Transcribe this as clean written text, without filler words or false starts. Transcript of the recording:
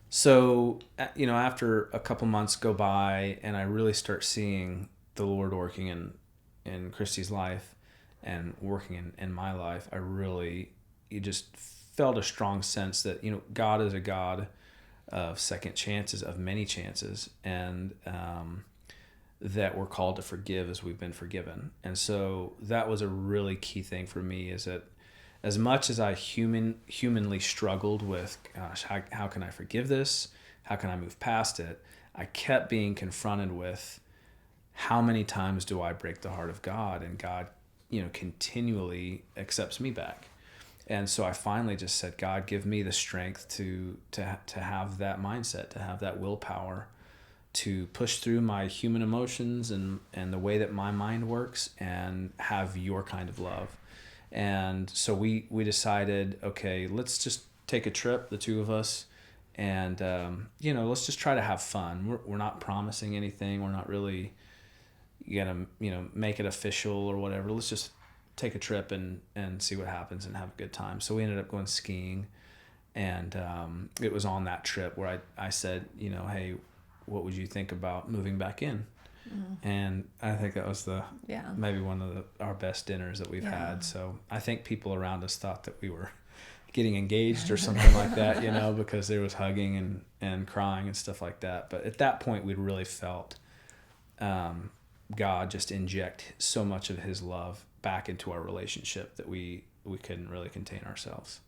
So, after a couple months go by and I really start seeing the Lord working in Kristi's life and working in my life, you just felt a strong sense that, God is a God of second chances, of many chances, and that we're called to forgive as we've been forgiven. And so that was a really key thing for me, is that as much as I humanly struggled with, gosh, how can I forgive this? How can I move past it? I kept being confronted with, how many times do I break the heart of God? And God, continually accepts me back. And so I finally just said, God, give me the strength to have that mindset, to have that willpower, to push through my human emotions and the way that my mind works, and have your kind of love. And so we decided, okay, let's just take a trip, the two of us, and let's just try to have fun. We're not promising anything. We're not really gonna make it official or whatever. Let's just take a trip and see what happens and have a good time. So we ended up going skiing, and it was on that trip where I said, hey, what would you think about moving back in? And I think that was maybe one of our best dinners that we've had. So I think people around us thought that we were getting engaged or something like that, because there was hugging and crying and stuff like that. But at that point, we'd really felt God just inject so much of his love back into our relationship that we couldn't really contain ourselves.